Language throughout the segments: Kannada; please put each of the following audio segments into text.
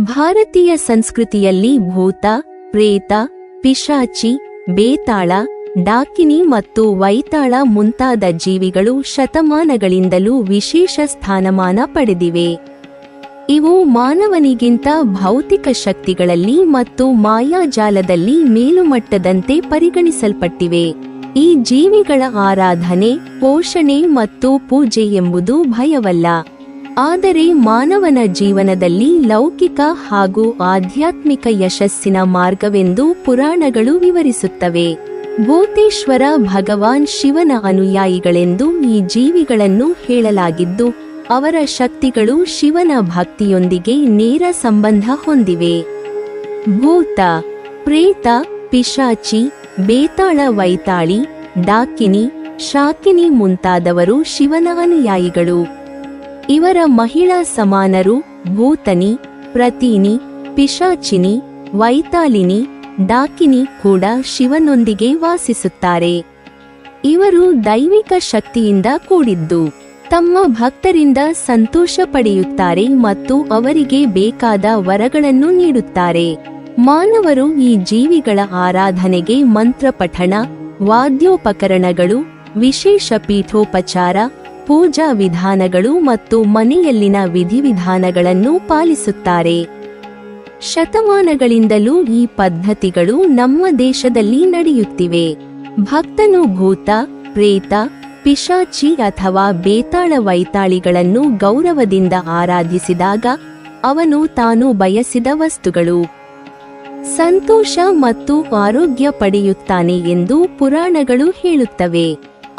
ಭಾರತೀಯ ಸಂಸ್ಕೃತಿಯಲ್ಲಿ ಭೂತ, ಪ್ರೇತ, ಪಿಶಾಚಿ, ಬೇತಾಳ, ಡಾಕಿನಿ ಮತ್ತು ವೈತಾಳ ಮುಂತಾದ ಜೀವಿಗಳು ಶತಮಾನಗಳಿಂದಲೂ ವಿಶೇಷ ಸ್ಥಾನಮಾನ ಪಡೆದಿವೆ. ಇವು ಮಾನವನಿಗಿಂತ ಭೌತಿಕ ಶಕ್ತಿಗಳಲ್ಲಿ ಮತ್ತು ಮಾಯಾಜಾಲದಲ್ಲಿ ಮೇಲುಮಟ್ಟದಂತೆ ಪರಿಗಣಿಸಲ್ಪಟ್ಟಿವೆ. ಈ ಜೀವಿಗಳ ಆರಾಧನೆ, ಪೋಷಣೆ ಮತ್ತು ಪೂಜೆ ಎಂಬುದು ಭಯವಲ್ಲ, ಆದರೆ ಮಾನವನ ಜೀವನದಲ್ಲಿ ಲೌಕಿಕ ಹಾಗೂ ಆಧ್ಯಾತ್ಮಿಕ ಯಶಸ್ಸಿನ ಮಾರ್ಗವೆಂದು ಪುರಾಣಗಳು ವಿವರಿಸುತ್ತವೆ. ಭೂತೇಶ್ವರ ಭಗವಾನ್ ಶಿವನ ಅನುಯಾಯಿಗಳೆಂದು ಈ ಜೀವಿಗಳನ್ನು ಹೇಳಲಾಗಿದ್ದು, ಅವರ ಶಕ್ತಿಗಳು ಶಿವನ ಭಕ್ತಿಯೊಂದಿಗೆ ನೇರ ಸಂಬಂಧ ಹೊಂದಿವೆ. ಭೂತ, ಪ್ರೇತ, ಪಿಶಾಚಿ, ಬೇತಾಳ, ವೈತಾಳಿ, ಡಾಕಿನಿ, ಶಾಕಿನಿ ಮುಂತಾದವರು ಶಿವನ ಅನುಯಾಯಿಗಳು. ಇವರ ಮಹಿಳಾ ಸಮಾನರು ಭೂತನಿ, ಪ್ರತೀನಿ, ಪಿಶಾಚಿನಿ, ವೈತಾಲಿನಿ, ಡಾಕಿನಿ ಕೂಡ ಶಿವನೊಂದಿಗೆ ವಾಸಿಸುತ್ತಾರೆ. ಇವರು ದೈವಿಕ ಶಕ್ತಿಯಿಂದ ಕೂಡಿದ್ದು, ತಮ್ಮ ಭಕ್ತರಿಂದ ಸಂತೋಷ ಪಡೆಯುತ್ತಾರೆ ಮತ್ತು ಅವರಿಗೆ ಬೇಕಾದ ವರಗಳನ್ನು ನೀಡುತ್ತಾರೆ. ಮಾನವರು ಈ ಜೀವಿಗಳ ಆರಾಧನೆಗೆ ಮಂತ್ರ ಪಠಣ, ವಾದ್ಯೋಪಕರಣಗಳು, ವಿಶೇಷ ಪೀಠೋಪಚಾರ, ಪೂಜಾ ವಿಧಾನಗಳು ಮತ್ತು ಮನೆಯಲ್ಲಿನ ವಿಧಿವಿಧಾನಗಳನ್ನು ಪಾಲಿಸುತ್ತಾರೆ. ಶತಮಾನಗಳಿಂದಲೂ ಈ ಪದ್ಧತಿಗಳು ನಮ್ಮ ದೇಶದಲ್ಲಿ ನಡೆಯುತ್ತಿವೆ. ಭಕ್ತನು ಭೂತ, ಪ್ರೇತ, ಪಿಶಾಚಿ ಅಥವಾ ಬೇತಾಳ, ವೈತಾಳಿಗಳನ್ನು ಗೌರವದಿಂದ ಆರಾಧಿಸಿದಾಗ ಅವನು ತಾನು ಬಯಸಿದ ವಸ್ತುಗಳು, ಸಂತೋಷ ಮತ್ತು ಆರೋಗ್ಯ ಪಡೆಯುತ್ತಾನೆ ಎಂದು ಪುರಾಣಗಳು ಹೇಳುತ್ತವೆ.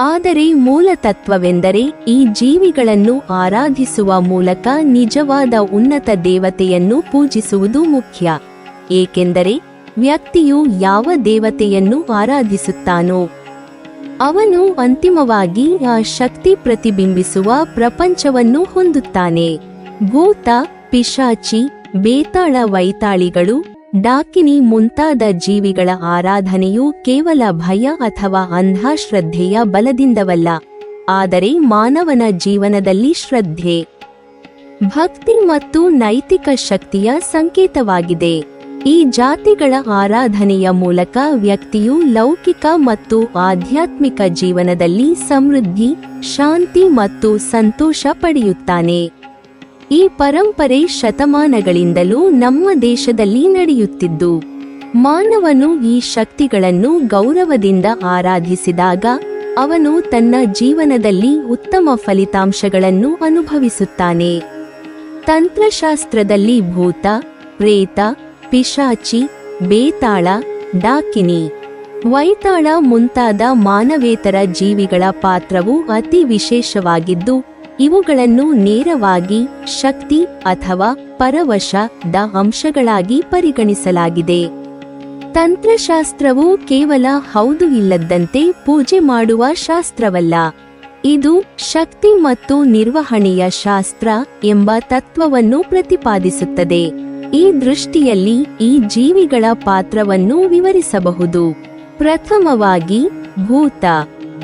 ಆದರೆ ಮೂಲ ತತ್ವವೆಂದರೆ ಈ ಜೀವಿಗಳನ್ನು ಆರಾಧಿಸುವ ಮೂಲಕ ನಿಜವಾದ ಉನ್ನತ ದೇವತೆಯನ್ನು ಪೂಜಿಸುವುದು ಮುಖ್ಯ. ಏಕೆಂದರೆ ವ್ಯಕ್ತಿಯು ಯಾವ ದೇವತೆಯನ್ನು ಆರಾಧಿಸುತ್ತಾನೋ ಅವನು ಅಂತಿಮವಾಗಿ ಆ ಶಕ್ತಿ ಪ್ರತಿಬಿಂಬಿಸುವ ಪ್ರಪಂಚವನ್ನು ಹೊಂದುತ್ತಾನೆ. ಭೂತ, ಪಿಶಾಚಿ, ಬೇತಾಳ, ವೈತಾಳಿಗಳು, ಡಾಕಿನಿ ಮುಂತಾದ ಜೀವಿಗಳ ಆರಾಧನೆಯು ಕೇವಲ ಭಯ ಅಥವಾ ಅಂಧಶ್ರದ್ಧೆಯ ಬಲದಿಂದವಲ್ಲ, ಆದರೆ ಮಾನವನ ಜೀವನದಲ್ಲಿ ಶ್ರದ್ಧೆ, ಭಕ್ತಿ ಮತ್ತು ನೈತಿಕ ಶಕ್ತಿಯ ಸಂಕೇತವಾಗಿದೆ. ಈ ಜಾತಿಗಳ ಆರಾಧನೆಯ ಮೂಲಕ ವ್ಯಕ್ತಿಯು ಲೌಕಿಕ ಮತ್ತು ಆಧ್ಯಾತ್ಮಿಕ ಜೀವನದಲ್ಲಿ ಸಮೃದ್ಧಿ, ಶಾಂತಿ ಮತ್ತು ಸಂತೋಷ ಪಡೆಯುತ್ತಾನೆ. ಈ ಪರಂಪರೆ ಶತಮಾನಗಳಿಂದಲೂ ನಮ್ಮ ದೇಶದಲ್ಲಿ ನಡೆಯುತ್ತಿದ್ದು, ಮಾನವನು ಈ ಶಕ್ತಿಗಳನ್ನು ಗೌರವದಿಂದ ಆರಾಧಿಸಿದಾಗ ಅವನು ತನ್ನ ಜೀವನದಲ್ಲಿ ಉತ್ತಮ ಫಲಿತಾಂಶಗಳನ್ನು ಅನುಭವಿಸುತ್ತಾನೆ. ತಂತ್ರಶಾಸ್ತ್ರದಲ್ಲಿ ಭೂತ, ಪ್ರೇತ, ಪಿಶಾಚಿ, ಬೇತಾಳ, ಡಾಕಿನಿ, ವೈತಾಳ ಮುಂತಾದ ಮಾನವೇತರ ಜೀವಿಗಳ ಪಾತ್ರವು ಅತಿ ವಿಶೇಷವಾಗಿದ್ದು, ಇವುಗಳನ್ನು ನೇರವಾಗಿ ಶಕ್ತಿ ಅಥವಾ ಪರವಶದ ಅಂಶಗಳಾಗಿ ಪರಿಗಣಿಸಲಾಗಿದೆ. ತಂತ್ರಶಾಸ್ತ್ರವು ಕೇವಲ ಹೌದು ಇಲ್ಲದಂತೆ ಪೂಜೆ ಮಾಡುವ ಶಾಸ್ತ್ರವಲ್ಲ, ಇದು ಶಕ್ತಿ ಮತ್ತು ನಿರ್ವಹಣೆಯ ಶಾಸ್ತ್ರ ಎಂಬ ತತ್ವವನ್ನು ಪ್ರತಿಪಾದಿಸುತ್ತದೆ. ಈ ದೃಷ್ಟಿಯಲ್ಲಿ ಈ ಜೀವಿಗಳ ಪಾತ್ರವನ್ನು ವಿವರಿಸಬಹುದು. ಪ್ರಥಮವಾಗಿ ಭೂತ,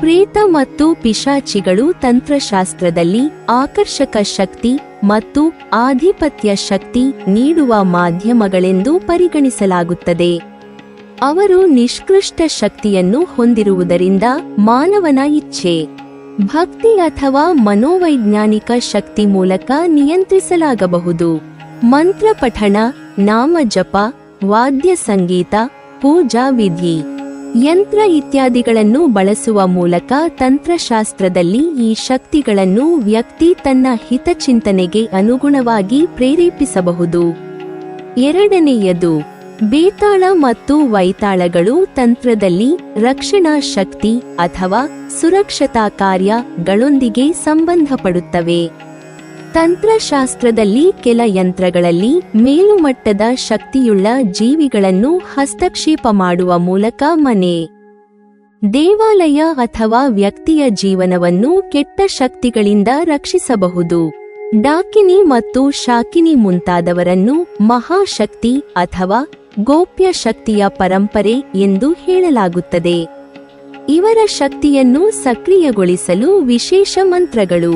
ಪ್ರೇತ ಮತ್ತು ಪಿಶಾಚಿಗಳು ತಂತ್ರಶಾಸ್ತ್ರದಲ್ಲಿ ಆಕರ್ಷಕ ಶಕ್ತಿ ಮತ್ತು ಆಧಿಪತ್ಯ ಶಕ್ತಿ ನೀಡುವ ಮಾಧ್ಯಮಗಳೆಂದು ಪರಿಗಣಿಸಲಾಗುತ್ತದೆ. ಅವರು ನಿಷ್ಕೃಷ್ಟ ಶಕ್ತಿಯನ್ನು ಹೊಂದಿರುವುದರಿಂದ ಮಾನವನ ಇಚ್ಛೆ, ಭಕ್ತಿ ಅಥವಾ ಮನೋವೈಜ್ಞಾನಿಕ ಶಕ್ತಿ ಮೂಲಕ ನಿಯಂತ್ರಿಸಲಾಗಬಹುದು. ಮಂತ್ರ ಪಠಣ, ನಾಮ ಜಪ, ವಾದ್ಯ ಸಂಗೀತ, ಪೂಜಾ ವಿಧಿ, ಯಂತ್ರ ಇತ್ಯಾದಿಗಳನ್ನು ಬಳಸುವ ಮೂಲಕ ತಂತ್ರಶಾಸ್ತ್ರದಲ್ಲಿ ಈ ಶಕ್ತಿಗಳನ್ನು ವ್ಯಕ್ತಿ ತನ್ನ ಹಿತಚಿಂತನೆಗೆ ಅನುಗುಣವಾಗಿ ಪ್ರೇರೇಪಿಸಬಹುದು. ಎರಡನೆಯದು ಬೇತಾಳ ಮತ್ತು ವೈತಾಳಗಳು ತಂತ್ರದಲ್ಲಿ ರಕ್ಷಣಾ ಶಕ್ತಿ ಅಥವಾ ಸುರಕ್ಷತಾ ಕಾರ್ಯಗಳೊಂದಿಗೆ ಸಂಬಂಧಪಡುತ್ತವೆ. ತಂತ್ರಶಾಸ್ತ್ರದಲ್ಲಿ ಕೆಲ ಯಂತ್ರಗಳಲ್ಲಿ ಮೇಲುಮಟ್ಟದ ಶಕ್ತಿಯುಳ್ಳ ಜೀವಿಗಳನ್ನು ಹಸ್ತಕ್ಷೇಪ ಮಾಡುವ ಮೂಲಕ ಮನೆ, ದೇವಾಲಯ ಅಥವಾ ವ್ಯಕ್ತಿಯ ಜೀವನವನ್ನು ಕೆಟ್ಟ ಶಕ್ತಿಗಳಿಂದ ರಕ್ಷಿಸಬಹುದು. ಡಾಕಿನಿ ಮತ್ತು ಶಾಕಿನಿ ಮುಂತಾದವರನ್ನು ಮಹಾಶಕ್ತಿ ಅಥವಾ ಗೋಪ್ಯ ಶಕ್ತಿಯ ಪರಂಪರೆ ಎಂದು ಹೇಳಲಾಗುತ್ತದೆ. ಇವರ ಶಕ್ತಿಯನ್ನು ಸಕ್ರಿಯಗೊಳಿಸಲು ವಿಶೇಷ ಮಂತ್ರಗಳು,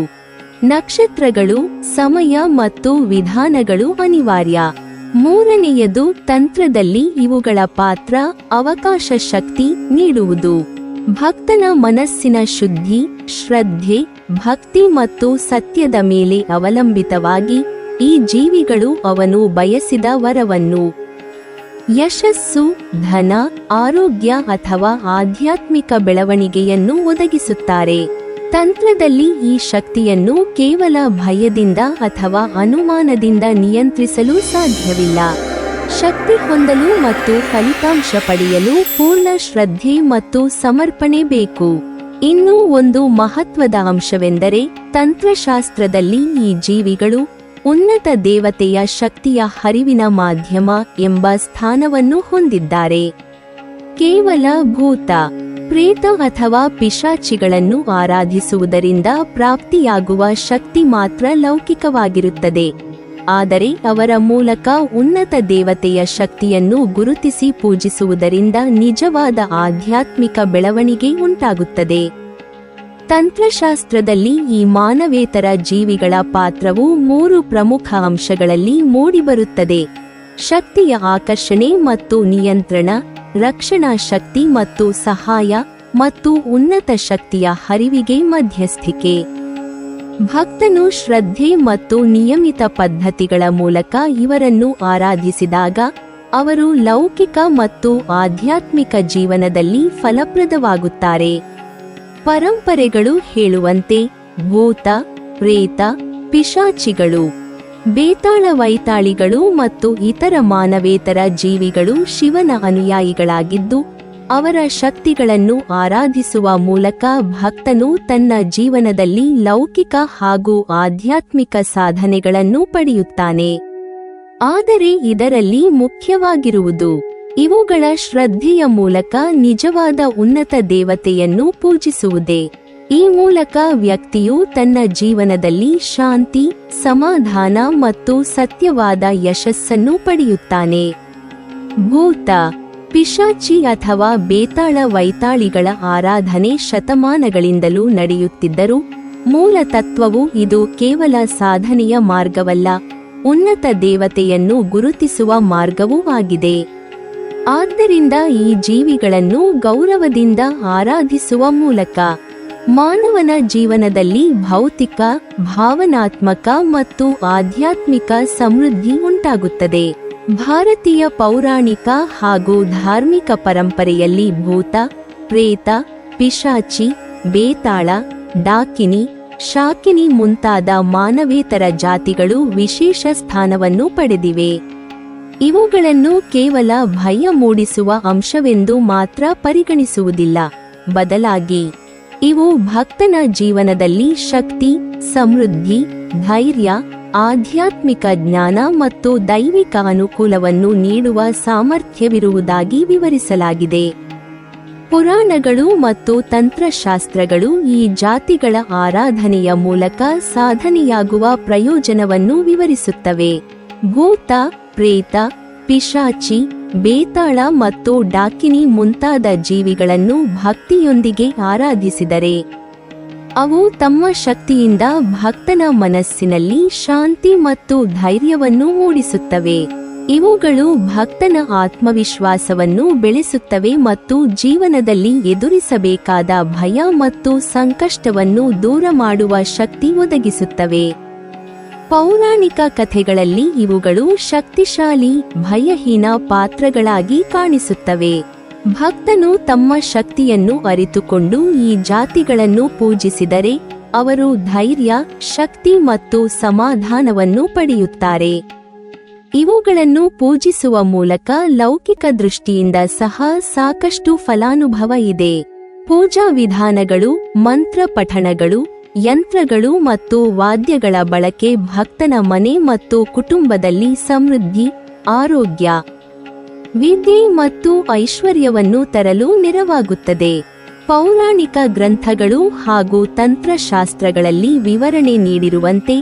ನಕ್ಷತ್ರಗಳು, ಸಮಯ ಮತ್ತು ವಿಧಾನಗಳು ಅನಿವಾರ್ಯ. ಮೂರನೆಯದು ತಂತ್ರದಲ್ಲಿ ಇವುಗಳ ಪಾತ್ರ ಅವಕಾಶ ಶಕ್ತಿ ನೀಡುವುದು. ಭಕ್ತನ ಮನಸ್ಸಿನ ಶುದ್ಧಿ, ಶ್ರದ್ಧೆ, ಭಕ್ತಿ ಮತ್ತು ಸತ್ಯದ ಮೇಲೆ ಅವಲಂಬಿತವಾಗಿ ಈ ಜೀವಿಗಳು ಅವನು ಬಯಸಿದ ವರವನ್ನು, ಯಶಸ್ಸು, ಧನ, ಆರೋಗ್ಯ ಅಥವಾ ಆಧ್ಯಾತ್ಮಿಕ ಬೆಳವಣಿಗೆಯನ್ನು ಒದಗಿಸುತ್ತಾರೆ. ತಂತ್ರದಲ್ಲಿ ಈ ಶಕ್ತಿಯನ್ನು ಕೇವಲ ಭಯದಿಂದ ಅಥವಾ ಅನುಮಾನದಿಂದ ನಿಯಂತ್ರಿಸಲು ಸಾಧ್ಯವಿಲ್ಲ. ಶಕ್ತಿ ಹೊಂದಲು ಮತ್ತು ಫಲಿತಾಂಶ ಪಡೆಯಲು ಪೂರ್ಣ ಶ್ರದ್ಧೆ ಮತ್ತು ಸಮರ್ಪಣೆ ಬೇಕು. ಇನ್ನೂ ಒಂದು ಮಹತ್ವದ ಅಂಶವೆಂದರೆ ತಂತ್ರಶಾಸ್ತ್ರದಲ್ಲಿ ಈ ಜೀವಿಗಳು ಉನ್ನತ ದೇವತೆಯ ಶಕ್ತಿಯ ಹರಿವಿನ ಮಾಧ್ಯಮ ಎಂಬ ಸ್ಥಾನವನ್ನು ಹೊಂದಿದ್ದಾರೆ. ಕೇವಲ ಭೂತ, ಪ್ರೇತ ಅಥವಾ ಪಿಶಾಚಿಗಳನ್ನು ಆರಾಧಿಸುವುದರಿಂದ ಪ್ರಾಪ್ತಿಯಾಗುವ ಶಕ್ತಿ ಮಾತ್ರ ಲೌಕಿಕವಾಗಿರುತ್ತದೆ. ಆದರೆ ಅವರ ಮೂಲಕ ಉನ್ನತ ದೇವತೆಯ ಶಕ್ತಿಯನ್ನು ಗುರುತಿಸಿ ಪೂಜಿಸುವುದರಿಂದ ನಿಜವಾದ ಆಧ್ಯಾತ್ಮಿಕ ಬೆಳವಣಿಗೆ ಉಂಟಾಗುತ್ತದೆ. ತಂತ್ರಶಾಸ್ತ್ರದಲ್ಲಿ ಈ ಮಾನವೇತರ ಜೀವಿಗಳ ಪಾತ್ರವು 3 ಪ್ರಮುಖ ಅಂಶಗಳಲ್ಲಿ ಮೂಡಿಬರುತ್ತದೆ: ಶಕ್ತಿಯ ಆಕರ್ಷಣೆ ಮತ್ತು ನಿಯಂತ್ರಣ, ರಕ್ಷಣಾ ಶಕ್ತಿ ಮತ್ತು ಸಹಾಯ, ಮತ್ತು ಉನ್ನತ ಶಕ್ತಿಯ ಹರಿವಿಗೆ ಮಧ್ಯಸ್ಥಿಕೆ. ಭಕ್ತನು ಶ್ರದ್ಧೆ ಮತ್ತು ನಿಯಮಿತ ಪದ್ಧತಿಗಳ ಮೂಲಕ ಇವರನ್ನು ಆರಾಧಿಸಿದಾಗ ಅವರು ಲೌಕಿಕ ಮತ್ತು ಆಧ್ಯಾತ್ಮಿಕ ಜೀವನದಲ್ಲಿ ಫಲಪ್ರದವಾಗುತ್ತಾರೆ. ಪರಂಪರೆಗಳು ಹೇಳುವಂತೆ ಭೂತ, ಪ್ರೇತ, ಪಿಶಾಚಿಗಳು, ಬೇತಾಳ ವೈತಾಳಿಗಳು ಮತ್ತು ಇತರ ಮಾನವೇತರ ಜೀವಿಗಳು ಶಿವನ ಅನುಯಾಯಿಗಳಾಗಿದ್ದು, ಅವರ ಶಕ್ತಿಗಳನ್ನು ಆರಾಧಿಸುವ ಮೂಲಕ ಭಕ್ತನು ತನ್ನ ಜೀವನದಲ್ಲಿ ಲೌಕಿಕ ಹಾಗೂ ಆಧ್ಯಾತ್ಮಿಕ ಸಾಧನೆಗಳನ್ನು ಪಡೆಯುತ್ತಾನೆ. ಆದರೆ ಇದರಲ್ಲಿ ಮುಖ್ಯವಾಗಿರುವುದು ಇವುಗಳ ಶ್ರದ್ಧೆಯ ಮೂಲಕ ನಿಜವಾದ ಉನ್ನತ ದೇವತೆಯನ್ನು ಪೂಜಿಸುವುದೇ. ಈ ಮೂಲಕ ವ್ಯಕ್ತಿಯು ತನ್ನ ಜೀವನದಲ್ಲಿ ಶಾಂತಿ, ಸಮಾಧಾನ ಮತ್ತು ಸತ್ಯವಾದ ಯಶಸ್ಸನ್ನು ಪಡೆಯುತ್ತಾನೆ. ಭೂತ, ಪಿಶಾಚಿ ಅಥವಾ ಬೇತಾಳ ವೈತಾಳಿಗಳ ಆರಾಧನೆ ಶತಮಾನಗಳಿಂದಲೂ ನಡೆಯುತ್ತಿದ್ದರೂ ಮೂಲ ತತ್ವವು ಇದು ಕೇವಲ ಸಾಧನೆಯ ಮಾರ್ಗವಲ್ಲ, ಉನ್ನತ ದೇವತೆಯನ್ನು ಗುರುತಿಸುವ ಮಾರ್ಗವೂ ಆಗಿದೆ. ಆದ್ದರಿಂದ ಈ ಜೀವಿಗಳನ್ನು ಗೌರವದಿಂದ ಆರಾಧಿಸುವ ಮೂಲಕ ಮಾನವನ ಜೀವನದಲ್ಲಿ ಭೌತಿಕ, ಭಾವನಾತ್ಮಕ ಮತ್ತು ಆಧ್ಯಾತ್ಮಿಕ ಸಮೃದ್ಧಿ ಉಂಟಾಗುತ್ತದೆ. ಭಾರತೀಯ ಪೌರಾಣಿಕ ಹಾಗೂ ಧಾರ್ಮಿಕ ಪರಂಪರೆಯಲ್ಲಿ ಭೂತ, ಪ್ರೇತ, ಪಿಶಾಚಿ, ಬೇತಾಳ, ಡಾಕಿನಿ, ಶಾಕಿನಿ ಮುಂತಾದ ಮಾನವೇತರ ಜಾತಿಗಳು ವಿಶೇಷ ಸ್ಥಾನವನ್ನು ಪಡೆದಿವೆ. ಇವುಗಳನ್ನು ಕೇವಲ ಭಯ ಮೂಡಿಸುವ ಅಂಶವೆಂದು ಮಾತ್ರ ಪರಿಗಣಿಸುವುದಿಲ್ಲ, ಬದಲಾಗಿ ಇವು ಭಕ್ತನ ಜೀವನದಲ್ಲಿ ಶಕ್ತಿ, ಸಮೃದ್ಧಿ, ಧೈರ್ಯ, ಆಧ್ಯಾತ್ಮಿಕ ಜ್ಞಾನ ಮತ್ತು ದೈವಿಕ ಅನುಕೂಲವನ್ನು ನೀಡುವ ಸಾಮರ್ಥ್ಯವಿರುವುದಾಗಿ ವಿವರಿಸಲಾಗಿದೆ. ಪುರಾಣಗಳು ಮತ್ತು ತಂತ್ರಶಾಸ್ತ್ರಗಳು ಈ ಜಾತಿಗಳ ಆರಾಧನೆಯ ಮೂಲಕ ಸಾಧನೆಯಾಗುವ ಪ್ರಯೋಜನವನ್ನು ವಿವರಿಸುತ್ತವೆ. ಭೂತ, ಪ್ರೇತ, ಪಿಶಾಚಿ, ಬೇತಾಳ ಮತ್ತು ಡಾಕಿನಿ ಮುಂತಾದ ಜೀವಿಗಳನ್ನು ಭಕ್ತಿಯೊಂದಿಗೆ ಆರಾಧಿಸಿದರೆ ಅವು ತಮ್ಮ ಶಕ್ತಿಯಿಂದ ಭಕ್ತನ ಮನಸ್ಸಿನಲ್ಲಿ ಶಾಂತಿ ಮತ್ತು ಧೈರ್ಯವನ್ನು ಮೂಡಿಸುತ್ತವೆ. ಇವುಗಳು ಭಕ್ತನ ಆತ್ಮವಿಶ್ವಾಸವನ್ನು ಬೆಳೆಸುತ್ತವೆ ಮತ್ತು ಜೀವನದಲ್ಲಿ ಎದುರಿಸಬೇಕಾದ ಭಯ ಮತ್ತು ಸಂಕಷ್ಟವನ್ನು ದೂರ ಮಾಡುವ ಶಕ್ತಿ ಒದಗಿಸುತ್ತವೆ. ಪೌರಾಣಿಕ ಕಥೆಗಳಲ್ಲಿ ಇವುಗಳು ಶಕ್ತಿಶಾಲಿ, ಭಯಹೀನ ಪಾತ್ರಗಳಾಗಿ ಕಾಣಿಸುತ್ತವೆ. ಭಕ್ತನು ತಮ್ಮ ಶಕ್ತಿಯನ್ನು ಅರಿತುಕೊಂಡು ಈ ಜಾತಿಗಳನ್ನು ಪೂಜಿಸಿದರೆ ಅವರು ಧೈರ್ಯ, ಶಕ್ತಿ ಮತ್ತು ಸಮಾಧಾನವನ್ನು ಪಡೆಯುತ್ತಾರೆ. ಇವುಗಳನ್ನು ಪೂಜಿಸುವ ಮೂಲಕ ಲೌಕಿಕ ದೃಷ್ಟಿಯಿಂದ ಸಹ ಸಾಕಷ್ಟು ಫಲಾನುಭವ ಇದೆ. ಪೂಜಾ ವಿಧಾನಗಳು, ಮಂತ್ರ ಪಠಣಗಳು, ಯಂತ್ರಗಳು ಮತ್ತು ವಾದ್ಯಗಳ ಬಳಕೆ ಭಕ್ತನ ಮನೆ ಮತ್ತು ಕುಟುಂಬದಲ್ಲಿ ಸಮೃದ್ಧಿ, ಆರೋಗ್ಯ, ವಿದ್ಯೆ ಮತ್ತು ಐಶ್ವರ್ಯವನ್ನು ತರಲು ನೆರವಾಗುತ್ತದೆ. ಪೌರಾಣಿಕ ಗ್ರಂಥಗಳು ಹಾಗೂ ತಂತ್ರಶಾಸ್ತ್ರಗಳಲ್ಲಿ ವಿವರಣೆ ನೀಡಿರುವಂತೆ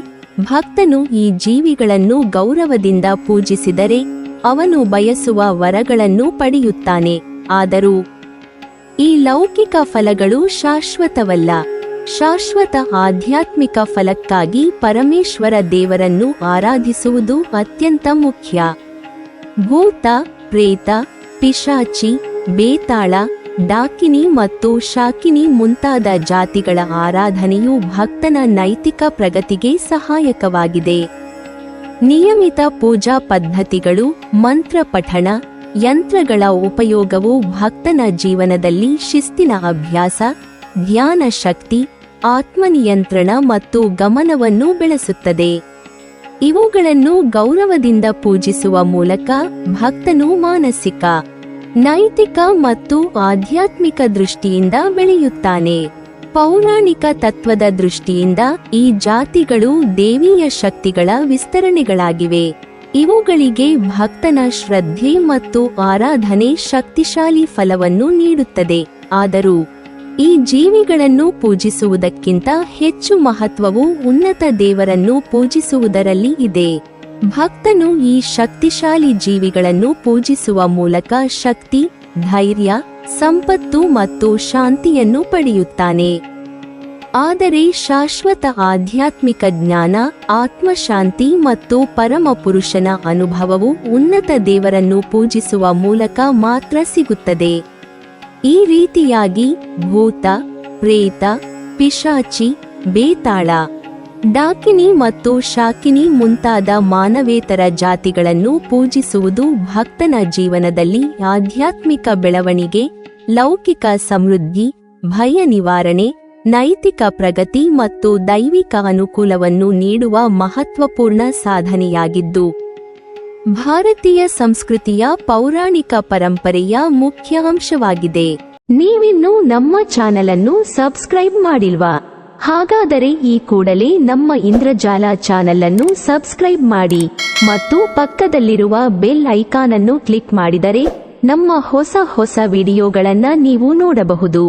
ಭಕ್ತನು ಈ ಜೀವಿಗಳನ್ನು ಗೌರವದಿಂದ ಪೂಜಿಸಿದರೆ ಅವನು ಬಯಸುವ ವರಗಳನ್ನು ಪಡೆಯುತ್ತಾನೆ. ಆದರೂ ಈ ಲೌಕಿಕ ಫಲಗಳು ಶಾಶ್ವತವಲ್ಲ. ಶಾಶ್ವತ ಆಧ್ಯಾತ್ಮಿಕ ಫಲಕ್ಕಾಗಿ ಪರಮೇಶ್ವರ ದೇವರನ್ನು ಆರಾಧಿಸುವುದು ಅತ್ಯಂತ ಮುಖ್ಯ. ಭೂತ, ಪ್ರೇತ, ಪಿಶಾಚಿ, ಬೇತಾಳ, ಡಾಕಿನಿ ಮತ್ತು ಶಾಕಿನಿ ಮುಂತಾದ ಜಾತಿಗಳ ಆರಾಧನೆಯು ಭಕ್ತನ ನೈತಿಕ ಪ್ರಗತಿಗೆ ಸಹಾಯಕವಾಗಿದೆ. ನಿಯಮಿತ ಪೂಜಾ ಪದ್ಧತಿಗಳು, ಮಂತ್ರ ಪಠಣ, ಯಂತ್ರಗಳ ಉಪಯೋಗವು ಭಕ್ತನ ಜೀವನದಲ್ಲಿ ಶಿಸ್ತಿನ ಅಭ್ಯಾಸ, ಧ್ಯಾನ ಶಕ್ತಿ, ಆತ್ಮನಿಯಂತ್ರಣ ಮತ್ತು ಗಮನವನ್ನು ಬೆಳೆಸುತ್ತದೆ. ಇವುಗಳನ್ನು ಗೌರವದಿಂದ ಪೂಜಿಸುವ ಮೂಲಕ ಭಕ್ತನು ಮಾನಸಿಕ, ನೈತಿಕ ಮತ್ತು ಆಧ್ಯಾತ್ಮಿಕ ದೃಷ್ಟಿಯಿಂದ ಬೆಳೆಯುತ್ತಾನೆ. ಪೌರಾಣಿಕ ತತ್ವದ ದೃಷ್ಟಿಯಿಂದ ಈ ಜಾತಿಗಳು ದೇವೀಯ ಶಕ್ತಿಗಳ ವಿಸ್ತರಣೆಗಳಾಗಿವೆ. ಇವುಗಳಿಗೆ ಭಕ್ತನ ಶ್ರದ್ಧೆ ಮತ್ತು ಆರಾಧನೆ ಶಕ್ತಿಶಾಲಿ ಫಲವನ್ನು ನೀಡುತ್ತದೆ. ಆದರೂ ಈ ಜೀವಿಗಳನ್ನು ಪೂಜಿಸುವುದಕ್ಕಿಂತ ಹೆಚ್ಚು ಮಹತ್ವವು ಉನ್ನತ ದೇವರನ್ನು ಪೂಜಿಸುವುದರಲ್ಲಿ ಇದೆ. ಭಕ್ತನು ಈ ಶಕ್ತಿಶಾಲಿ ಜೀವಿಗಳನ್ನು ಪೂಜಿಸುವ ಮೂಲಕ ಶಕ್ತಿ, ಧೈರ್ಯ, ಸಂಪತ್ತು ಮತ್ತು ಶಾಂತಿಯನ್ನು ಪಡೆಯುತ್ತಾನೆ. ಆದರೆ ಶಾಶ್ವತ ಆಧ್ಯಾತ್ಮಿಕ ಜ್ಞಾನ, ಆತ್ಮಶಾಂತಿ ಮತ್ತು ಪರಮ ಪುರುಷನ ಅನುಭವವು ಉನ್ನತ ದೇವರನ್ನು ಪೂಜಿಸುವ ಮೂಲಕ ಮಾತ್ರ ಸಿಗುತ್ತದೆ. ಈ ರೀತಿಯಾಗಿ ಭೂತ, ಪ್ರೇತ, ಪಿಶಾಚಿ, ಬೇತಾಳ, ಡಾಕಿನಿ ಮತ್ತು ಶಾಕಿನಿ ಮುಂತಾದ ಮಾನವೇತರ ಜಾತಿಗಳನ್ನು ಪೂಜಿಸುವುದು ಭಕ್ತನ ಜೀವನದಲ್ಲಿ ಆಧ್ಯಾತ್ಮಿಕ ಬೆಳವಣಿಗೆ, ಲೌಕಿಕ ಸಮೃದ್ಧಿ, ಭಯ ನಿವಾರಣೆ, ನೈತಿಕ ಪ್ರಗತಿ ಮತ್ತು ದೈವಿಕ ಅನುಕೂಲವನ್ನು ನೀಡುವ ಮಹತ್ವಪೂರ್ಣ ಸಾಧನೆಯಾಗಿದ್ದು, ಭಾರತೀಯ ಸಂಸ್ಕೃತಿಯ ಪೌರಾಣಿಕ ಪರಂಪರೆಯ ಮುಖ್ಯ ಅಂಶವಾಗಿದೆ. ನೀವಿನ್ನೂ ನಮ್ಮ ಚಾನೆಲ್ ಅನ್ನು ಸಬ್ಸ್ಕ್ರೈಬ್ ಮಾಡಿಲ್ವಾ? ಹಾಗಾದರೆ ಈ ಕೂಡಲೇ ನಮ್ಮ ಇಂದ್ರಜಾಲ ಚಾನೆಲ್ ಅನ್ನು ಸಬ್ಸ್ಕ್ರೈಬ್ ಮಾಡಿ ಮತ್ತು ಪಕ್ಕದಲ್ಲಿರುವ ಬೆಲ್ ಐಕಾನ್ ಅನ್ನು ಕ್ಲಿಕ್ ಮಾಡಿದರೆ ನಮ್ಮ ಹೊಸ ವಿಡಿಯೋಗಳನ್ನು ನೀವು ನೋಡಬಹುದು.